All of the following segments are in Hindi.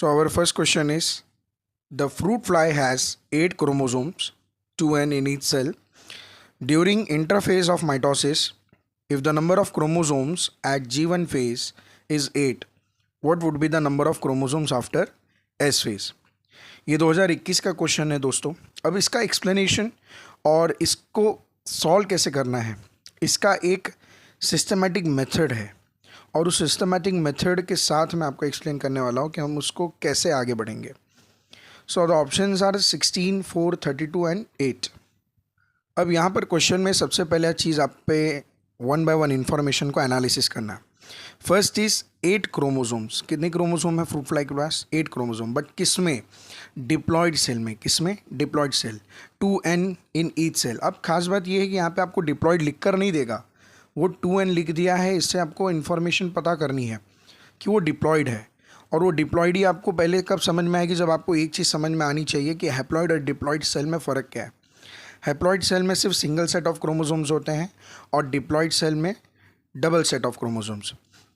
So our first question is, the fruit fly has 8 chromosomes, 2n in each cell. During interphase of mitosis, if the number of chromosomes at G1 phase is 8, what would be the number of chromosomes after S phase? ये 2021 का क्वेश्चन है दोस्तों। अब इसका एक्सप्लेनेशन और इसको सॉल्व कैसे करना है, इसका एक सिस्टमेटिक मेथड है और उस सिस्टमेटिक मेथड के साथ मैं आपको एक्सप्लेन करने वाला हूँ कि हम उसको कैसे आगे बढ़ेंगे। So the options are 16, 4, 32 and 8। अब यहाँ पर क्वेश्चन में सबसे पहला चीज़ आप पे वन बाय वन इन्फॉर्मेशन को एनालिसिस करना है। First is 8 chromosomes. कितने क्रोमोसोम है फ्रूट फ्लाई के पास? 8 क्रोमोसोम। बट किस में? डिप्लॉयड सेल में। किस में? Diploid cell. 2n in each cell. अब खास बात ये है कि यहाँ पे आपको डिप्लॉयड लिख कर नहीं देगा, वो 2n लिख दिया है। इससे आपको इन्फॉर्मेशन पता करनी है कि वो डिप्लॉयड है। और वो डिप्लॉयड ही आपको पहले कब समझ में आएगी? जब आपको एक चीज़ समझ में आनी चाहिए कि हैप्लॉयड और डिप्लॉयड सेल में फ़र्क क्या है। हैप्लॉयड सेल में सिर्फ सिंगल सेट ऑफ क्रोमोसोम्स होते हैं और डिप्लॉयड सेल में डबल सेट ऑफ क्रोमोसोम्स।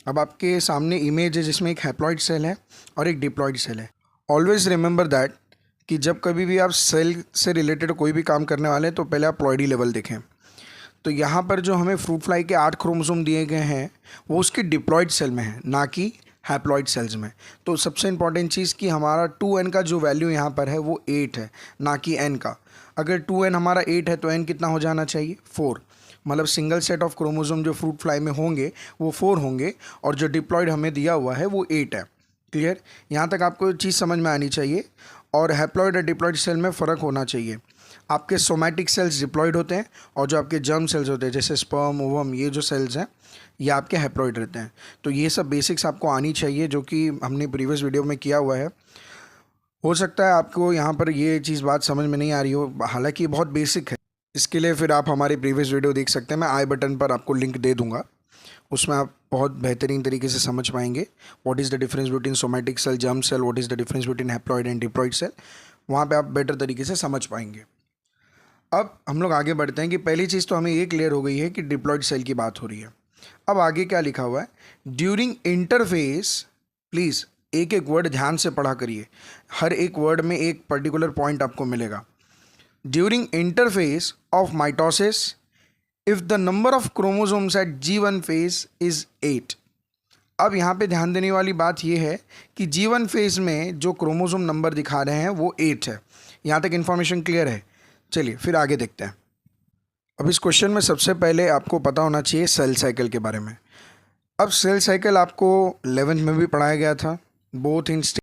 अब आपके सामने इमेज है जिसमें एक हैप्लॉयड सेल है और एक डिप्लॉयड सेल है। ऑलवेज रिमेंबर दैट कि जब कभी भी आप सेल से रिलेटेड कोई भी काम करने वाले हैं तो पहले आप प्लॉयडी लेवल देखें। तो यहाँ पर जो हमें फ्रूट फ्लाई के 8 क्रोमोसोम दिए गए हैं वो उसके डिप्लॉयड सेल में है, ना कि हैप्लॉयड सेल्स में। तो सबसे इंपॉर्टेंट चीज़ कि हमारा 2n का जो वैल्यू यहाँ पर है वो 8 है, ना कि n का। अगर 2n हमारा 8 है तो n कितना हो जाना चाहिए? 4। मतलब सिंगल सेट ऑफ क्रोमोसोम जो फ्रूट फ्लाई में होंगे वो 4 होंगे और जो डिप्लॉयड हमें दिया हुआ है वो 8 है। क्लियर? यहाँ तक आपको चीज़ समझ में आनी चाहिए। और हैप्लॉयड और डिप्लॉयड सेल में फ़र्क होना चाहिए। आपके सोमैटिक सेल्स डिप्लॉयड होते हैं और जो आपके जर्म सेल्स होते हैं जैसे स्पर्म, ओवम, ये जो सेल्स हैं ये आपके हैप्लॉयड रहते हैं। तो ये सब बेसिक्स आपको आनी चाहिए जो कि हमने प्रीवियस वीडियो में किया हुआ है। हो सकता है आपको यहाँ पर ये चीज़ बात समझ में नहीं आ रही हो, हालांकि ये बहुत बेसिक है। इसके लिए फिर आप हमारी प्रीवियस वीडियो देख सकते हैं। मैं आई बटन पर आपको लिंक दे दूँगा, उसमें आप बहुत बेहतरीन तरीके से समझ पाएंगे what is the difference between somatic cell, germ cell, what is the difference between haploid and diploid cell. वहाँ पे आप बेटर तरीके से समझ पाएंगे। अब हम लोग आगे बढ़ते हैं कि पहली चीज़ तो हमें ये क्लियर हो गई है कि डिप्लॉयड सेल की बात हो रही है। अब आगे क्या लिखा हुआ है? ड्यूरिंग इंटरफेस, प्लीज़ एक एक वर्ड ध्यान से पढ़ा करिए, हर एक वर्ड में एक पर्टिकुलर पॉइंट आपको मिलेगा। During interphase of mitosis if the number of chromosomes at G1 phase is 8। अब यहाँ पे ध्यान देने वाली बात यह है कि G1 फेज में जो क्रोमोसोम नंबर दिखा रहे हैं वो 8 है। यहाँ तक इन्फॉर्मेशन क्लियर है? चलिए फिर आगे देखते हैं। अब इस क्वेश्चन में सबसे पहले आपको पता होना चाहिए सेल साइकिल के बारे में। अब सेल साइकिल आपको 11th में भी पढ़ाया गया था, बोथ इन